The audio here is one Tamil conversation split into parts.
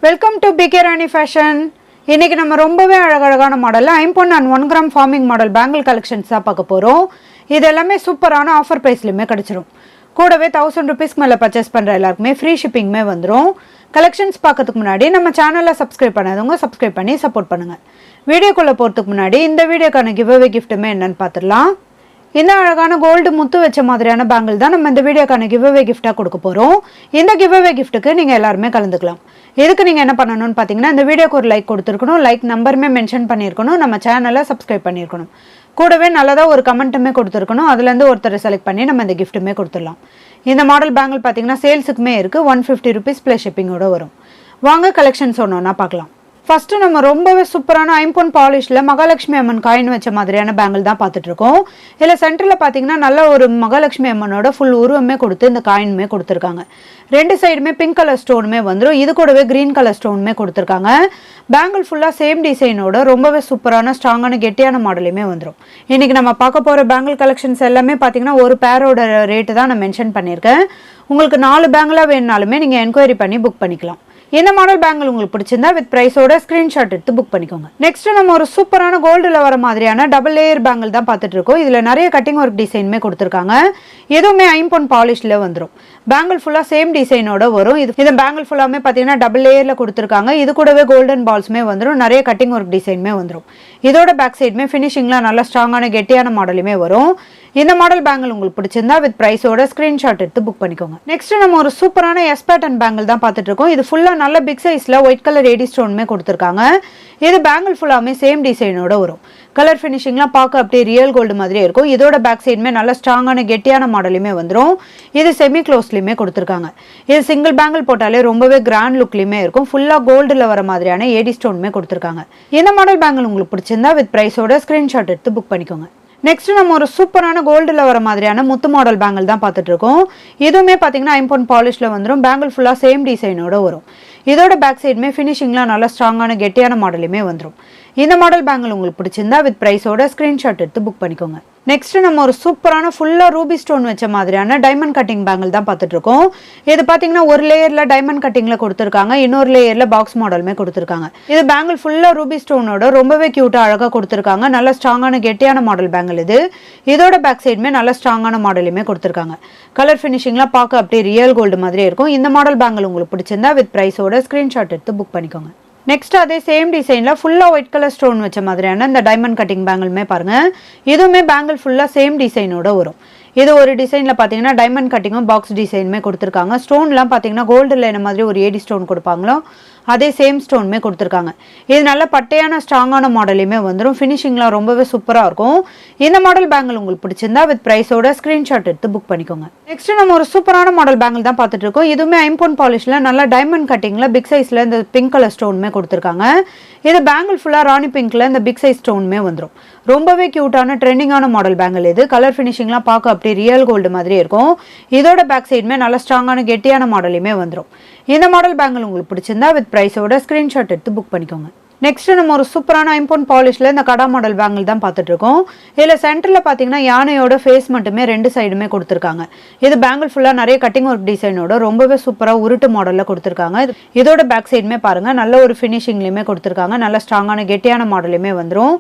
Welcome to PK Rani fashion. இன்றைக்கி நம்ம ரொம்பவே அழகழகான மாடலில் 5 and 1 gram forming model bangle collections தான் பார்க்க போகிறோம். இது எல்லாமே சூப்பரான ஆஃபர் ப்ரைஸ்லையுமே கிடச்சிரும். கூடவே 1000 rupeesக்கு மேலே பர்ச்சேஸ் பண்ணுற எல்லாருக்குமே ஃப்ரீ ஷிப்பிங்குமே வந்துடும். கலெக்ஷன்ஸ் பார்க்கறதுக்கு முன்னாடி நம்ம சேனலை சப்ஸ்கிரைப் பண்ணாதவங்க சப்ஸ்கிரைப் பண்ணி சப்போர்ட் பண்ணுங்கள். வீடியோக்குள்ளே போகிறதுக்கு முன்னாடி இந்த வீடியோக்கான கிவ்அவே கிஃப்ட்டுமே என்னென்னு பார்த்துடலாம். இந்த அழகான கோல்டு முத்து வச்ச மாதிரியான பேங்கிள் தான் நம்ம இந்த வீடியோக்கான கிவ்அவே கிஃப்ட்டாக கொடுக்க போகிறோம். இந்த கிவ்அவே கிஃப்ட்டுக்கு நீங்கள் எல்லாருமே கலந்துக்கலாம். இதுக்கு நீங்கள் என்ன பண்ணணும்னு பார்த்தீங்கன்னா, இந்த வீடியோக்கு ஒரு லைக் கொடுத்துருக்கணும், லைக் நம்பருமே மென்ஷன் பண்ணியிருக்கணும், நம்ம சேனலை சப்ஸ்கிரைப் பண்ணியிருக்கணும், கூடவே நல்லதாக ஒரு கமெண்ட்டுமே கொடுத்துருக்கணும். அதுலேருந்து ஒருத்தரை செலக்ட் பண்ணி நம்ம இந்த கிஃப்ட்டுமே கொடுத்துடலாம். இந்த மாடல் பேங்கிள் பார்த்தீங்கன்னா சேல்ஸுக்குமே இருக்குது. 150 rupees ப்ளஸ் ஷிப்பிங்கோட வரும். வாங்க கலெக்ஷன்ஸ் ஒன்றா பார்க்கலாம். ஃபஸ்ட்டு நம்ம ரொம்பவே சூப்பரான 5 பொன் பாலிஷில் மகாலட்சுமி அம்மன் காயின் வச்ச மாதிரியான பேங்கிள் தான் பார்த்துட்ருக்கோம். இதில் சென்டரில் பார்த்தீங்கன்னா நல்ல ஒரு மகாலட்சுமி அம்மனோட ஃபுல் உருவமே கொடுத்து இந்த காயினுமே கொடுத்துருக்காங்க. ரெண்டு சைடுமே பிங்க் கலர் ஸ்டோனுமே வந்துடும். இது கூடவே க்ரீன் கலர் ஸ்டோனுமே கொடுத்துருக்காங்க. பேங்கிள் ஃபுல்லாக சேம் டிசைனோட ரொம்பவே சூப்பரான ஸ்ட்ராங்கான கெட்டியான மாடலுமே வந்துடும். இன்றைக்கி நம்ம பார்க்க போகிற பேங்கிள் கலெக்ஷன்ஸ் எல்லாமே பார்த்தீங்கன்னா ஒரு பேரோட ரேட்டு தான் நான் மென்ஷன் பண்ணியிருக்கேன். உங்களுக்கு 4 பேங்கிளாக வேணுனாலுமே நீங்கள் என்கொயரி பண்ணி புக் பண்ணிக்கலாம். இந்த மாடல் பேங்கிள் உங்களுக்கு பிடிச்சிருந்தா வித் பிரைஸோட ஸ்கிரீன்ஷாட் எடுத்து புக் பண்ணிக்கோங்க. நெக்ஸ்ட் நம்ம ஒரு சூப்பரான கோல்டில் வர மாதிரியான டபுள் லேயர் பேங்கிள் தான் பார்த்துட்டு இருக்கோம். இதில் நிறைய கட்டிங் ஒர்க் டிசைனுமே கொடுத்துருக்காங்க. எதுவுமே 5 பொன் பாலிஷில் வந்துடும். பேங்கிள் ஃபுல்லாக சேம் டிசைனோட வரும். இது பேங்கிள் ஃபுல்லாமே பார்த்தீங்கன்னா டபுள் லேயரில் கொடுத்துருக்காங்க. இது கூடவே கோல்டன் பால்ஸுமே வந்துடும். நிறைய கட்டிங் ஒர்க் டிசைனுமே வந்துடும். இதோட பேக் சைடுமே ஃபினிஷிங்லாம் நல்லா ஸ்ட்ராங்கான கெட்டியான மாடலுமே வரும். இந்த மாடல் பேங்கிள் உங்களுக்கு பிடிச்சிருந்தா வித் பிரைஸோட ஸ்கிரீன்ஷாட் எடுத்து புக் பண்ணிக்கோங்க. நெக்ஸ்ட் நம்ம ஒரு சூப்பரான எஸ் பேட்டர்ன் பேங்கிள் தான் பார்த்துட்டு இருக்கோம். இது ஃபுல்லாக நல்ல பிக் சைஸில் ஒயிட் கலர் ஏடி ஸ்டோனுமே கொடுத்துருக்காங்க. இது பேங்கிள் ஃபுல்லாமே சேம் டிசைனோட வரும். கலர் ஃபினிஷிங்லாம் பார்க்க அப்படியே ரியல் கோல்டு மாதிரியே இருக்கும். இதோட பேக் சைடுமே நல்ல ஸ்ட்ராங்கான கெட்டியான மாடலுமே வந்துடும். இது செமி க்ளோஸ்லையுமே கொடுத்துருக்காங்க. இது சிங்கிள் பேங்கிள் போட்டாலே ரொம்பவே கிராண்ட் லுக்லையுமே இருக்கும். ஃபுல்லாக கோல்டில் வர மாதிரியான ஏடி ஸ்டோனுமே கொடுத்துருக்காங்க. இந்த மாடல் பேங்கிள் உங்களுக்கு பிடிச்சிருந்தா வித் பிரைஸோட ஸ்கிரீன்ஷாட் எடுத்து புக் பண்ணிக்கோங்க. நெக்ஸ்ட் நம்ம ஒரு சூப்பரான கோல்டில் வர மாதிரியான முத்து மாடல் பேங்கிள் தான் பார்த்துட்டு இருக்கோம். இதுவுமே பார்த்தீங்கன்னா 5 பொன் பாலிஷில் வந்துடும். பேங்கிள் ஃபுல்லாக சேம் டிசைனோட வரும். இதோட பேக் சைடுமே ஃபினிஷிங்லாம் நல்லா ஸ்ட்ராங்கான கெட்டியான மாடலுமே வந்துடும். இந்த மாடல் பேங்கிள் உங்களுக்கு பிடிச்சிருந்தா வித் பிரைஸோட ஸ்கிரீன்ஷாட் எடுத்து புக் பண்ணிக்கோங்க. நெக்ஸ்ட் நம்ம ஒரு சூப்பரான ஃபுல்லாக ரூபி ஸ்டோன் வச்ச மாதிரியான டைமண்ட் கட்டிங் பேங்கிள் தான் பார்த்துட்டு இருக்கோம். இது பார்த்தீங்கன்னா ஒரு லேயரில் டைமண்ட் கட்டிங்கில் கொடுத்துருக்காங்க, இன்னொரு லேயரில் பாக்ஸ் மாடலுமே கொடுத்துருக்காங்க. இது பேங்கிள் ஃபுல்லாக ரூபி ஸ்டோனோட ரொம்பவே க்யூட்டாக அழகாக கொடுத்துருக்காங்க. நல்ல ஸ்ட்ராங்கான கெட்டியான மாடல் பேங்கிள் இது. இதோட பேக் சைடுமே நல்ல ஸ்ட்ராங்கான மாடலுமே கொடுத்துருக்காங்க. கலர் ஃபினிஷிங்லாம் பார்க்க அப்படியே ரியல் கோல்டு மாதிரியே இருக்கும். இந்த மாடல் பேங்கிள் உங்களுக்கு பிடிச்சிருந்தா வித் பிரைஸோட ஸ்க்ரீன்ஷாட் எடுத்து புக் பண்ணிக்கோங்க. நெக்ஸ்ட் அதே சேம் டிசைனில் ஃபுல்லாக ஒயிட் கலர் ஸ்டோன் வச்ச மாதிரியான இந்த டைமண்ட் கட்டிங் பேங்கிளுமே பாருங்கள். இதுவுமே பேங்கிள் ஃபுல்லாக சேம் டிசைனோட வரும். இது ஒரு டிசைனில் பார்த்தீங்கன்னா டைமண்ட் கட்டிங்கும் பாக்ஸ் டிசைனுமே கொடுத்துருக்காங்க. ஸ்டோன்லாம் பார்த்தீங்கன்னா கோல்டில் என்ன மாதிரி ஒரு ஏடி ஸ்டோன் கொடுப்பாங்களோ அதே சேம் ஸ்டோனுமே கொடுத்துருக்காங்க. இது நல்ல பட்டையான ஸ்ட்ராங்கான மாடலையுமே வந்துடும். ஃபினிஷிங்லாம் ரொம்பவே சூப்பராக இருக்கும். இந்த மாடல் பேங்கிள் உங்களுக்கு பிடிச்சிருந்தா வித் பிரைஸோட ஸ்க்ரீன்ஷாட் எடுத்து புக் பண்ணிக்கோங்க. நெக்ஸ்ட் நம்ம ஒரு சூப்பரான மாடல் பேங்கிள் தான் பார்த்துட்டு இருக்கோம். இதுவுமே 5 பொன் பாலிஷில் நல்லா டைமண்ட் கட்டிங்கில் பிக் சைஸில் இந்த பிங்க் கலர் ஸ்டோனுமே கொடுத்துருக்காங்க. இது பேங்கிள் ஃபுல்லாக ராணி பிங்க்கில் இந்த பிக் சைஸ் ஸ்டோனுமே வந்துடும். ரொம்பவே க்யூட்டான ட்ரெண்டிங்கான மாடல் பேங்கிள் இது. கலர் ஃபினிஷிங்லாம் பார்க்க அப்படியே ரியல் கோல்டு மாதிரியே இருக்கும். இதோட பேக் சைடுமே நல்ல ஸ்ட்ராங்கான கெட்டியான மாடலுமே வந்துடும். இந்த மாடல் பேங்கிள் உங்களுக்கு பிடிச்சிருந்தா வித் பிரைஸோட ஸ்க்ரீன்ஷாட் எடுத்து புக் பண்ணிக்கோங்க. நெக்ஸ்ட் நம்ம ஒரு சூப்பரான 5 பொன் பாலிஷில் இந்த கடா மாடல் பேங்கிள் தான் பார்த்துட்டு இருக்கோம். இதில் சென்டரில் பார்த்தீங்கன்னா யானையோட ஃபேஸ் மட்டுமே 2 சைடுமே கொடுத்துருக்காங்க. இது பேங்கிள் ஃபுல்லாக நிறைய கட்டிங் ஒர்க் டிசைனோட ரொம்பவே சூப்பராக உருட்டு மாடலில் கொடுத்துருக்காங்க. இதோட பேக் சைடுமே பாருங்கள் நல்ல ஒரு ஃபினிஷிங்லையுமே கொடுத்துருக்காங்க. நல்ல ஸ்ட்ராங்கான கெட்டியான மாடலுமே வந்துடும்.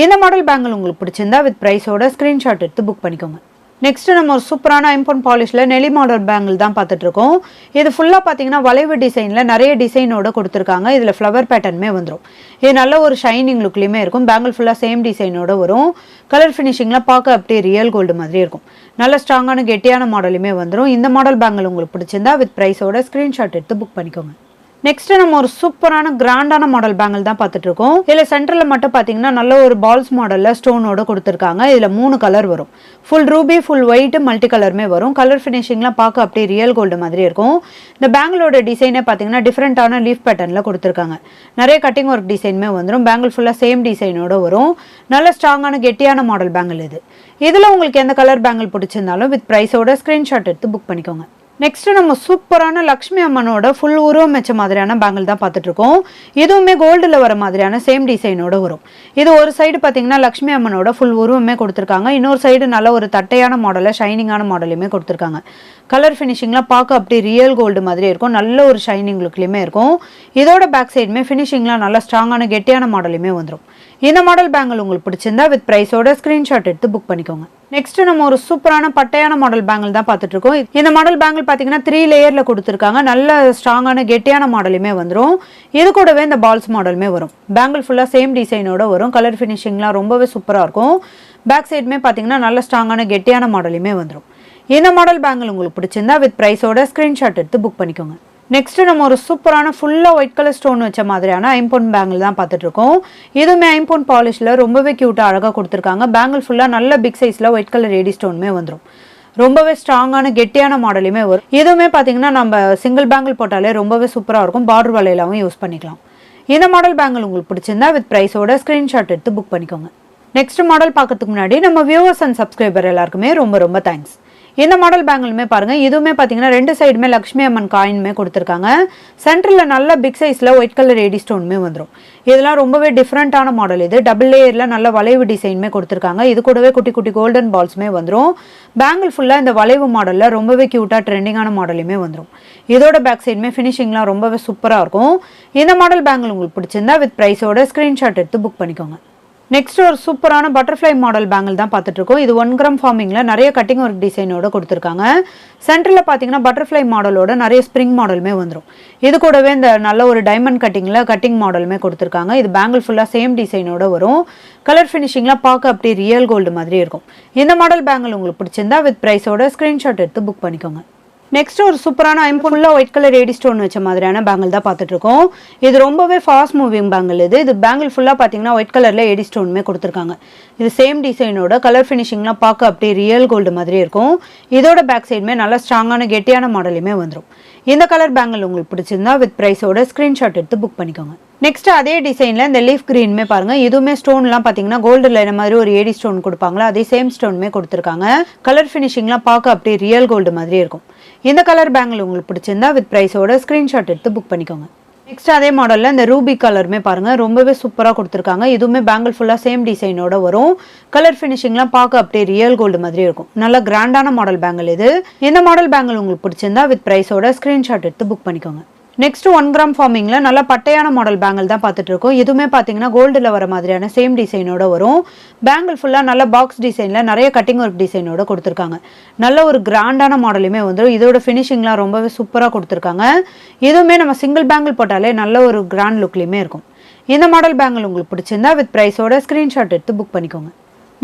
இந்த மாடல் பேங்கிள் உங்களுக்கு பிடிச்சிருந்தா வித் பிரைஸோட ஸ்க்ரீன்ஷாட் எடுத்து புக் பண்ணிக்கோங்க. நெக்ஸ்ட் நம்ம ஒரு சூப்பரான 5 பொன் பாலிஷில் நெலி மாடல் பேங்கிள் தான் பார்த்துட்டு இருக்கோம். இது ஃபுல்லாக பார்த்தீங்கன்னா வளைவு டிசைனில் நிறைய டிசைனோட கொடுத்துருக்காங்க. இதில் ஃப்ளவர் பேட்டர்னுமே வந்துடும். இது நல்ல ஒரு ஷைனிங் லுக்லேயுமே இருக்கும். பேங்கிள் ஃபுல்லாக சேம் டிசைனோட வரும். கலர் ஃபினிஷிங்லாம் பார்க்க அப்படியே ரியல் கோல்டு மாதிரி இருக்கும். நல்ல ஸ்ட்ராங்கான கெட்டியான மாடலுமே வந்துடும். இந்த மாடல் பேங்கிள் உங்களுக்கு பிடிச்சிருந்தா வித் பிரைஸோட ஸ்க்ரீன்ஷாட் எடுத்து புக் பண்ணிக்கோங்க. நெக்ஸ்ட் நம்ம ஒரு சூப்பரான கிராண்டான மாடல் பேங்கிள் தான் பார்த்துட்டு இருக்கோம். இதில் சென்டரில் மட்டும் பார்த்தீங்கன்னா நல்ல ஒரு பால்ஸ் மாடலில் ஸ்டோனோட கொடுத்துருக்காங்க. இதில் 3 கலர் வரும். Full Ruby, full white, multi கலருமே வரும். கலர் ஃபினிஷிங்லாம் பார்க்க அப்படியே ரியல் கோல்டு மாதிரி இருக்கும். இந்த பேங்கிளோட டிசைனே பார்த்தீங்கன்னா டிஃப்ரெண்ட்டான லீஃப் பேட்டர்னில் கொடுத்துருக்காங்க. நிறைய கட்டிங் ஒர்க் டிசைனுமே வந்துடும். பேங்கிள் ஃபுல்லாக சேம் டிசைனோட வரும். நல்ல ஸ்ட்ராங்கான கெட்டியான மாடல் பேங்கிள் இது. இதில் உங்களுக்கு எந்த கலர் பேங்கிள் பிடிச்சிருந்தாலும் வித் ப்ரைஸோட ஸ்க்ரீன்ஷாட் எடுத்து புக் பண்ணிக்கோங்க. நெக்ஸ்ட் நம்ம சூப்பரான லக்ஷ்மி அம்மனோட ஃபுல் உருவம் வச்ச மாதிரியான பேங்கிள் தான் பார்த்துட்டு இருக்கோம். இதுவுமே கோல்டில் வர மாதிரியான சேம் டிசைனோட வரும். இது ஒரு சைடு பார்த்தீங்கன்னா லக்ஷ்மி அம்மனோட ஃபுல் உருவமே கொடுத்துருக்காங்க. இன்னொரு சைடு நல்ல ஒரு தட்டையான மாடலில் ஷைனிங்கான மாடலையுமே கொடுத்துருக்காங்க. கலர் ஃபினிஷிங்லாம் பார்க்க அப்படி ரியல் கோல்டு மாதிரி இருக்கும். நல்ல ஒரு ஷைனிங் லுக்லையுமே இருக்கும். இதோட பேக் சைடுமே ஃபினிஷிங்லாம் நல்லா ஸ்ட்ராங்கான கெட்டியான மாடலையுமே வந்துடும். இந்த மாடல் பேங்கிள் உங்களுக்கு பிடிச்சிருந்தா வித் ப்ரைஸோட ஸ்க்ரீன்ஷாட் எடுத்து புக் பண்ணிக்கோங்க. நெக்ஸ்ட் நம்ம ஒரு சூப்பரான பட்டையான மாடல் பேங்கிள் தான் பார்த்துட்டு இருக்கோம். இந்த மாடல் பேங்கிள் பார்த்தீங்கன்னா 3 லேயரில் கொடுத்துருக்காங்க. நல்ல ஸ்ட்ராங்கான கெட்டியான மாடலுமே வந்துடும். இது கூடவே இந்த பால்ஸ் மாடலுமே வரும். பேங்கிள் ஃபுல்லாக சேம் டிசைனோட வரும். கலர் ஃபினிஷிங்லாம் ரொம்பவே சூப்பராக இருக்கும். பேக் சைடுமே பார்த்தீங்கன்னா நல்ல ஸ்ட்ராங்கான கெட்டியான மாடலுமே வந்துடும். இந்த மாடல் பேங்கிள் உங்களுக்கு பிடிச்சிருந்தா வித் ப்ரைஸோட ஸ்க்ரீன்ஷாட் எடுத்து புக் பண்ணிக்கோங்க. நெக்ஸ்ட் நம்ம ஒரு சூப்பரான ஃபுல்லாக ஒயிட் கலர் ஸ்டோன் வச்ச மாதிரியான ஐம்பொன் பேங்கிள் தான் பார்த்துட்டு இருக்கோம். இதுவுமே ஐம்பொன் பாலிஷில் ரொம்பவே க்யூட்டாக அழகாக கொடுத்துருக்காங்க. பேங்கிள் ஃபுல்லாக நல்ல பிக் சைஸில் ஒயிட் கலர் ஏடி ஸ்டோனுமே வந்துடும். ரொம்பவே ஸ்ட்ராங்கான கெட்டியான மாடலுமே வரும். இதுவுமே பார்த்தீங்கன்னா நம்ம சிங்கிள் பேங்கிள் போட்டாலே ரொம்பவே சூப்பராக இருக்கும். பார்டர் வலையிலாவும் யூஸ் பண்ணிக்கலாம். இந்த மாடல் பேங்கிள் உங்களுக்கு பிடிச்சிருந்தா வித் ப்ரைஸோட ஸ்க்ரீன்ஷாட் எடுத்து புக் பண்ணிக்கோங்க. நெக்ஸ்ட் மாடல் பார்க்கறதுக்கு முன்னாடி நம்ம வியூவர்ஸ் அண்ட் சப்ஸ்கிரைபர் எல்லாருக்குமே ரொம்ப ரொம்ப தேங்க்ஸ். இந்த மாடல் பேங்கிளுமே பாருங்க, இதுவுமே பார்த்தீங்கன்னா 2 சைடுமே லக்ஷ்மி அம்மன் காயினுமே கொடுத்துருக்காங்க. சென்டரில் நல்ல பிக் சைஸில் ஒயிட் கலர் ஏடி ஸ்டோனுமே வந்துடும். இதெல்லாம் ரொம்பவே டிஃப்ரெண்ட்டான மாடல். இது டபுள் லேயரில் நல்ல வளைவு டிசைனுமே கொடுத்துருக்காங்க. இது கூடவே குட்டி குட்டி கோல்டன் பால்ஸுமே வந்துடும். பேங்கிள் ஃபுல்லாக இந்த வளைவு மாடலில் ரொம்பவே க்யூட்டாக ட்ரெண்டிங்கான மாடலுமே வந்துடும். இதோட பேக் சைடுமே ஃபினிஷிங்லாம் ரொம்பவே சூப்பராக இருக்கும். இந்த மாடல் பேங்கிள் உங்களுக்கு பிடிச்சிருந்தா வித் ப்ரைஸோட ஸ்க்ரீன்ஷாட் எடுத்து புக் பண்ணிக்கோங்க. நெக்ஸ்ட் ஒரு சூப்பரான பட்டர்ஃப்ளை மாடல் பேங்கிள் தான் பார்த்துட்டு இருக்கோம். இது 1 கிராம் ஃபார்மிங்கில் நிறைய கட்டிங் ஒர்க் டிசைனோட கொடுத்துருக்காங்க. சென்டரில் பார்த்தீங்கன்னா பட்டர்ஃப்ளை மாடலோட நிறைய ஸ்ப்ரிங் மாடலுமே வந்துடும். இது கூடவே இந்த நல்ல ஒரு டைமண்ட் கட்டிங் மாடலுமே கொடுத்துருக்காங்க. இது பேங்கிள் ஃபுல்லாக சேம் டிசைனோட வரும். கலர் ஃபினிஷிங்லாம் பார்க்க அப்படி ரியல் கோல்டு மாதிரி இருக்கும். இந்த மாடல் பேங்கிள் உங்களுக்கு பிடிச்சிருந்தா வித் ப்ரைஸோட ஸ்க்ரீன்ஷாட் எடுத்து புக் பண்ணிக்கோங்க. நெக்ஸ்ட் ஒரு சூப்பரான ஃபுல்லாக ஒயிட் கலர் ஏடி ஸ்டோன் வச்ச மாதிரியான பேங்கிள் தான் பார்த்துட்டு இருக்கோம். இது ரொம்பவே ஃபாஸ்ட் மூவிங் பேங்கிள். இது பேங்கிள் ஃபுல்லாக பார்த்தீங்கன்னா ஒயிட் கலரில் ஏடி ஸ்டோனுமே கொடுத்துருக்காங்க. இது சேம் டிசைனோட கலர் ஃபினிஷிங்லாம் பார்க்க அப்படியே ரியல் கோல்டு மாதிரி இருக்கும். இதோட பேக் சைடுமே நல்லா ஸ்ட்ராங்கான கெட்டியான மாடலுமே வந்துடும். இந்த கலர் பேங்கிள் உங்களுக்கு பிடிச்சிருந்தா வித் ப்ரைஸோட ஸ்க்ரீன்ஷாட் எடுத்து புக் பண்ணிக்கோங்க. நெக்ஸ்ட் அதே டிசைனில் இந்த லீஃப் கிரீனுமே பாருங்க, இதுவுமே ஸ்டோன்லாம் பார்த்தீங்கன்னா கோல்டில் இந்த மாதிரி ஒரு ஏடி ஸ்டோன் கொடுப்பாங்களா, அதே சேம் ஸ்டோனுமே கொடுத்துருக்காங்க. கலர் ஃபினிஷிங்லாம் பார்க்க அப்படியே ரியல் கோல்டு மாதிரி இருக்கும். இந்த கலர் பேங்கிள் உங்களுக்கு பிடிச்சிருந்தா வித் ப்ரைஸோட ஸ்க்ரீன்ஷாட் எடுத்து புக் பண்ணிக்கோங்க. நெக்ஸ்ட் அதே மாடலில் இந்த ரூபி கலருமே பாருங்கள், ரொம்பவே சூப்பராக கொடுத்துருக்காங்க. இதுவுமே பேங்கிள் ஃபுல்லாக சேம் டிசைனோட வரும். கலர் ஃபினிஷிங்லாம் பார்க்க அப்படியே ரியல் கோல்டு மாதிரி இருக்கும். நல்ல கிராண்டான மாடல் பேங்கிள் இது. இந்த மாடல் பேங்கிள் உங்களுக்கு பிடிச்சிருந்தா வித் ப்ரைஸோட ஸ்க்ரீன்ஷாட் எடுத்து புக் பண்ணிக்கோங்க. நெக்ஸ்ட் 1 கிராம் ஃபார்மிங்கில் நல்ல பட்டையான மாடல் பேங்கிள் தான் பார்த்துட்டு இருக்கோம். இதுவுமே பார்த்தீங்கன்னா கோல்டில் வர மாதிரியான சேம் டிசைனோட வரும். பேங்கிள் ஃபுல்லாக நல்ல பாக்ஸ் டிசைனில் நிறைய கட்டிங் ஒர்க் டிசைனோட கொடுத்துருக்காங்க. நல்ல ஒரு கிராண்டான மாடலுமே வந்துடும். இதோட ஃபினிஷிங்லாம் ரொம்பவே சூப்பராக கொடுத்துருக்காங்க. இதுவுமே நம்ம சிங்கிள் பேங்கிள் போட்டாலே நல்ல ஒரு கிராண்ட் லுக்லேயுமே இருக்கும். இந்த மாடல் பேங்கிள் உங்களுக்கு பிடிச்சிருந்தா வித் ப்ரைஸோட ஸ்க்ரீன்ஷாட் எடுத்து புக் பண்ணிக்கோங்க.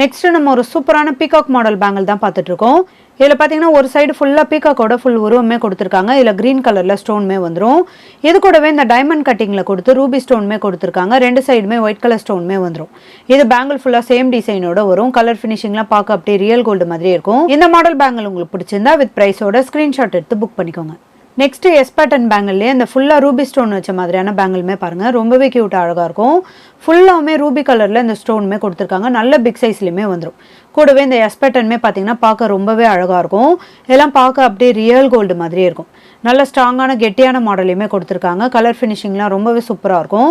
நெக்ஸ்ட் நம்ம ஒரு சூப்பரான பீகாக் மாடல் பேங்கிள் தான் பார்த்துட்டு இருக்கோம். இதில் பார்த்தீங்கன்னா ஒரு சைடு ஃபுல்லாக பீகாக்கோட ஃபுல் உருவமே கொடுத்துருக்காங்க. இதில் க்ரீன் கலரில் ஸ்டோனுமே வந்துடும். இது கூடவே இந்த டைமண்ட் கட்டிங்கில் கொடுத்து ரூபி ஸ்டோனுமே கொடுத்துருக்காங்க. 2 சைடுமே ஒயிட் கலர் ஸ்டோனுமே வந்துடும். இது பேங்கிள் ஃபுல்லாக சேம் டிசைனோட வரும். கலர் ஃபினிஷிங்லாம் பார்க்க அப்படியே ரியல் கோல்டு மாதிரி இருக்கும். இந்த மாடல் பேங்கிள் உங்களுக்கு பிடிச்சிருந்தா வித் ப்ரைஸோட ஸ்க்ரீன்ஷாட் எடுத்து புக் பண்ணிக்கோங்க. நெக்ஸ்ட் எஸ் பேட்டர்ன் பேங்கிள்லேயே இந்த ஃபுல்லாக ரூபி ஸ்டோன் வச்ச மாதிரியான பேங்கிளுமே பாருங்கள், ரொம்பவே க்யூட்டாக அழகாக இருக்கும். ஃபுல்லாகவுமே ரூபி கலரில் இந்த ஸ்டோனுமே கொடுத்துருக்காங்க. நல்ல பிக் சைஸ்லையுமே வந்துடும். கூடவே இந்த எஸ் பேட்டர்னுமே பார்த்தீங்கன்னா பார்க்க ரொம்பவே அழகாக இருக்கும். இதெல்லாம் பார்க்க அப்படியே ரியல் கோல்டு மாதிரியே இருக்கும். நல்ல ஸ்ட்ராங்கான கெட்டியான மாடலையுமே கொடுத்துருக்காங்க. கலர் ஃபினிஷிங்லாம் ரொம்பவே சூப்பராக இருக்கும்.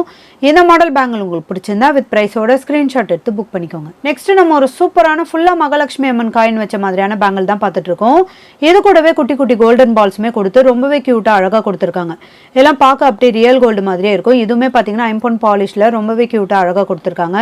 இந்த மாடல் பேங்கிள் உங்களுக்கு பிடிச்சிருந்தா வித் ப்ரைஸோட ஸ்க்ரீன்ஷாட் எடுத்து புக் பண்ணிக்கோங்க. நெக்ஸ்ட் நம்ம ஒரு சூப்பரான ஃபுல்லாக மகாலட்சுமி அம்மன் காயின் வச்ச மாதிரியான பேங்கிள் தான் பார்த்துட்டு இருக்கோம். இது கூடவே குட்டி குட்டி கோல்டன் பால்ஸுமே கொடுத்து ரொம்பவே க்யூட்டாக அழகாக கொடுத்துருக்காங்க. இதெல்லாம் பார்க்க அப்படியே ரியல் கோல்டு மாதிரியே இருக்கும். இதுவுமே பார்த்தீங்கன்னா ஐம்பொன் பாலிஷில் ரொம்பவே க்யூட்டாக அழகாக கொடுத்துருக்காங்க.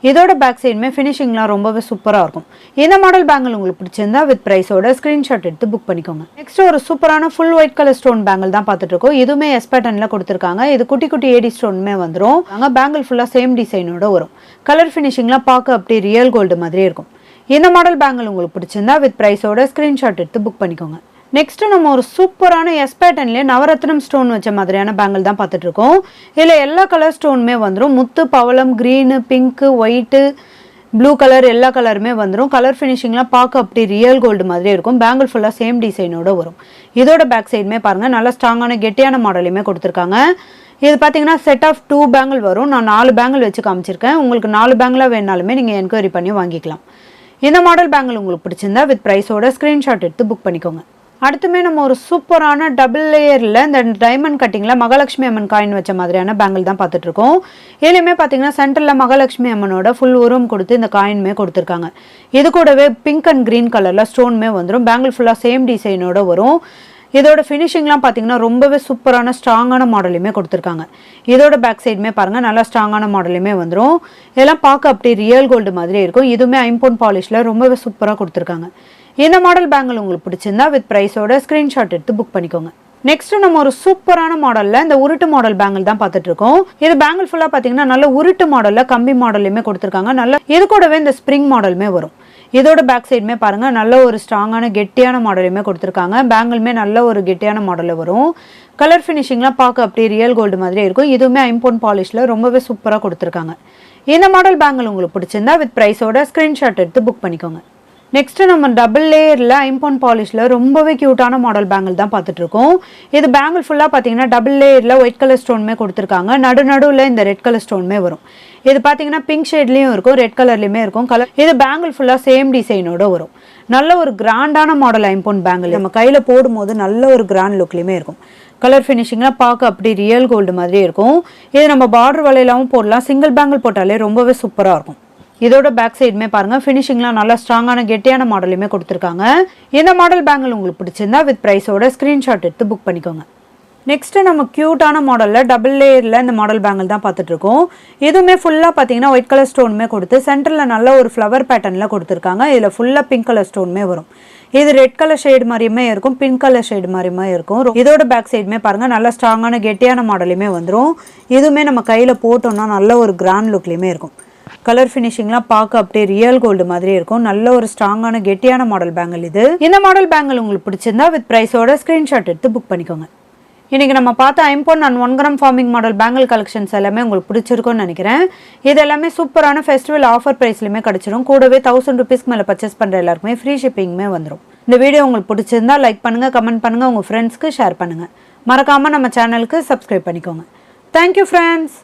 இதோட பேக் சைடுமே ஃபினிஷிங்லாம் ரொம்பவே சூப்பராக இருக்கும். இந்த மாடல் பேங்கிள் உங்களுக்கு பிடிச்சிருந்தா வித் ப்ரைஸோட ஸ்க்ரீன்ஷாட் எடுத்து புக் பண்ணிக்கோங்க. நெக்ஸ்ட் ஒரு சூப்பரான full white colour stone bangle தான் பார்த்துட்டு இருக்கோம். இதுவுமே எஸ் பேட்டர்னில் கொடுத்துருக்காங்க. இது குட்டி குட்டி ஏடி ஸ்டோனுமே வந்துடும். அங்கே பேங்கிள் ஃபுல்லாக சேம் டிசைனோட வரும். கலர் ஃபினிஷிங்லாம் பார்க்க அப்படியே ரியல் கோல்டு மாதிரியே இருக்கும். இந்த மாடல் பேங்கிள் உங்களுக்கு பிடிச்சிருந்தா வித் ப்ரைஸோட ஸ்க்ரீன்ஷாட் எடுத்து புக் பண்ணிக்கோங்க. நெக்ஸ்ட் நம்ம ஒரு சூப்பரான எஸ் பேட்டர்ன்லேயே நவரத்னம் ஸ்டோன் வச்ச மாதிரியான பேங்கிள் தான் பார்த்துட்டு இருக்கோம். இதில் எல்லா கலர் ஸ்டோனுமே வந்துடும். முத்து, பவளம், green, pink, white, blue colour எல்லா கலருமே வந்துடும். கலர் ஃபினிஷிங்லாம் பார்க்க அப்படி ரியல் கோல்டு மாதிரி இருக்கும். பேங்கிள் ஃபுல்லாக சேம் டிசைனோட வரும். இதோட பேக் சைடுமே பாருங்கள், நல்லா ஸ்ட்ராங்கான கெட்டியான மாடலையுமே கொடுத்துருக்காங்க. இது பார்த்தீங்கன்னா செட் ஆஃப் 2 பேங்கிள் வரும். நான் 4 பேங்கிள் வச்சு காமிச்சிருக்கேன். உங்களுக்கு 4 பேங்கிளாக வேணாலுமே நீங்கள் என்கொயரி பண்ணி வாங்கிக்கலாம். இந்த மாடல் பேங்கிள் உங்களுக்கு பிடிச்சிருந்தா வித் ப்ரைஸோட ஸ்க்ரீன்ஷாட் எடுத்து புக் பண்ணிக்கோங்க. அடுத்துமே நம்ம ஒரு சூப்பரான டபுள் லேயரில் இந்த டைமண்ட் கட்டிங்கில் மகாலட்சுமி அம்மன் காயின் வச்ச மாதிரியான பேங்கிள் தான் பார்த்துட்ருக்கோம். இதுலேயுமே பார்த்தீங்கன்னா சென்டரில் மகாலட்சுமி அம்மனோட ஃபுல் உருவம் கொடுத்து இந்த காயின்மே கொடுத்துருக்காங்க. இது கூடவே பிங்க் அண்ட் க்ரீன் கலரில் ஸ்டோன்மே வந்துடும். பேங்கிள் ஃபுல்லாக சேம் டிசைனோட வரும். இதோட ஃபினிஷிங்லாம் பார்த்தீங்கன்னா ரொம்பவே சூப்பரான ஸ்ட்ராங்கான மாடலுமே கொடுத்துருக்காங்க. இதோட பேக் சைடுமே பாருங்கள் நல்லா ஸ்ட்ராங்கான மாடலுமே வந்துடும். இதெல்லாம் பார்க்க அப்படி ரியல் கோல்டு மாதிரி இருக்கும். இதுவுமே ஐம்பொன் பாலிஷில் ரொம்பவே சூப்பராக கொடுத்துருக்காங்க. இந்த மாடல் பேங்கிள் உங்களுக்கு பிடிச்சிருந்தா வித் ப்ரைஸோட ஸ்க்ரீன்ஷாட் எடுத்து புக் பண்ணிக்கோங்க. நெக்ஸ்ட் நம்ம ஒரு சூப்பரான மாடலில் இந்த உருட்டு மாடல் பேங்கிள் தான் பார்த்துட்டு இருக்கோம். இது பேங்கிள் ஃபுல்லாக பார்த்தீங்கன்னா நல்ல உருட்டு மாடலில் கம்பி மாடல்லையுமே கொடுத்துருக்காங்க. நல்ல இது கூடவே இந்த ஸ்ப்ரிங் மாடலுமே வரும். இதோட பேக் சைடுமே பாருங்க நல்ல ஒரு ஸ்ட்ராங்கான கெட்டியான மாடலுமே கொடுத்துருக்காங்க. பேங்கிள்மே நல்ல ஒரு கெட்டியான மாடலில் வரும். கலர் ஃபினிஷிங்லாம் பார்க்க அப்படியே ரியல் கோல்டு மாதிரியே இருக்கும். இதுவுமே ஐம்பொன் பாலிஷில் ரொம்பவே சூப்பராக கொடுத்துருக்காங்க. இந்த மாடல் பேங்கிள் உங்களுக்கு பிடிச்சிருந்தா வித் ப்ரைஸோட ஸ்க்ரீன்ஷாட் எடுத்து புக் பண்ணிக்கோங்க. நெக்ஸ்ட்டு நம்ம டபுள் லேயரில் ஐம்பொன் பாலிஷில் ரொம்பவே க்யூட்டான மாடல் பேங்கிள் தான் பார்த்துட்ருக்கோம். இது பேங்கிள் ஃபுல்லாக பார்த்தீங்கன்னா டபுள் லேயரில் ஒயிட் கலர் ஸ்டோனுமே கொடுத்துருக்காங்க. நடுவில் இந்த ரெட் கலர் ஸ்டோனுமே வரும். இது பார்த்தீங்கன்னா பிங்க் ஷேட்லேயும் இருக்கும், ரெட் கலர்லேயுமே இருக்கும். இது பேங்கிள் ஃபுல்லாக சேம் டிசைனோட வரும். நல்ல ஒரு கிராண்டான மாடல் ஐம்பொன் பேங்கிள் நம்ம கையில் போடும்போது நல்ல ஒரு கிராண்ட் லுக்லேயுமே இருக்கும். கலர் ஃபினிஷிங்லாம் பார்க்க அப்படி ரியல் கோல்டு மாதிரியே இருக்கும். இது நம்ம பார்டர் வலையிலாவும் போடலாம். சிங்கிள் பேங்கிள் போட்டாலே ரொம்பவே சூப்பராக இருக்கும். இதோட பேக் சைடுமே பாருங்கள் ஃபினிஷிங்லாம் நல்லா ஸ்ட்ராங்கான கெட்டியான மாடலுமே கொடுத்துருக்காங்க. இந்த மாடல் பேங்கிள் உங்களுக்கு பிடிச்சிருந்தா வித் ப்ரைஸோட ஸ்க்ரீன்ஷாட் எடுத்து புக் பண்ணிக்கோங்க. நெக்ஸ்ட்டு நம்ம க்யூட்டான மாடலில் டபுள் லேயரில் இந்த மாடல் பேங்கிள் தான் பார்த்துட்ருக்கோம். இதுவுமே ஃபுல்லாக பார்த்தீங்கன்னா ஒயிட் கலர் ஸ்டோனுமே கொடுத்து சென்டரில் நல்ல ஒரு ஃப்ளவர் பேட்டர்னில் கொடுத்துருக்காங்க. இதில் ஃபுல்லாக பிங்க் கலர் ஸ்டோனுமே வரும். இது ரெட் கலர் ஷேடு மாதிரியுமே இருக்கும், பிங்க் கலர் ஷேடு மாதிரியுமே இருக்கும். இதோட பேக் சைடுமே பாருங்கள் நல்லா ஸ்ட்ராங்கான கெட்டியான மாடலுமே வந்துடும். இதுவுமே நம்ம கையில் போட்டோம்னா நல்ல ஒரு கிராண்ட் லுக்லேயுமே இருக்கும். கலர் ஃபினிஷிங்லாம் பார்க்க அப்படியே ரியல் கோல்டு மாதிரி இருக்கும். நல்ல ஒரு ஸ்ட்ராங்கான கெட்டியான மாடல் பேங்கிள் இது. இந்த மாடல் பேங்கிள் உங்களுக்கு பிடிச்சிருந்தா வித் ப்ரைஸோட ஸ்க்ரீன்ஷாட் எடுத்து புக் பண்ணிக்கோங்க. இன்றைக்கி நம்ம பார்த்த ஐம்பொன் and 1 gram forming model bangle collections எல்லாமே உங்களுக்கு பிடிச்சிருக்கும்னு நினைக்கிறேன். இது எல்லாமே சூப்பரான ஃபெஸ்டிவல் ஆஃபர் ப்ரைஸ்லையுமே கிடச்சிடும். கூடவே 1000 ருபீஸ்க்கு மேலே பர்ச்சேஸ் பண்ணுற எல்லாருக்குமே ஃப்ரீ ஷிப்பிங்குமே வந்துடும். இந்த வீடியோ உங்களுக்கு பிடிச்சிருந்தா லைக் பண்ணுங்கள், கமெண்ட் பண்ணுங்கள், உங்கள் ஃப்ரெண்ட்ஸ்க்கு ஷேர் பண்ணுங்கள். மறக்காமல் நம்ம சேனலுக்கு சப்ஸ்கிரைப் பண்ணிக்கோங்க. Thank you friends.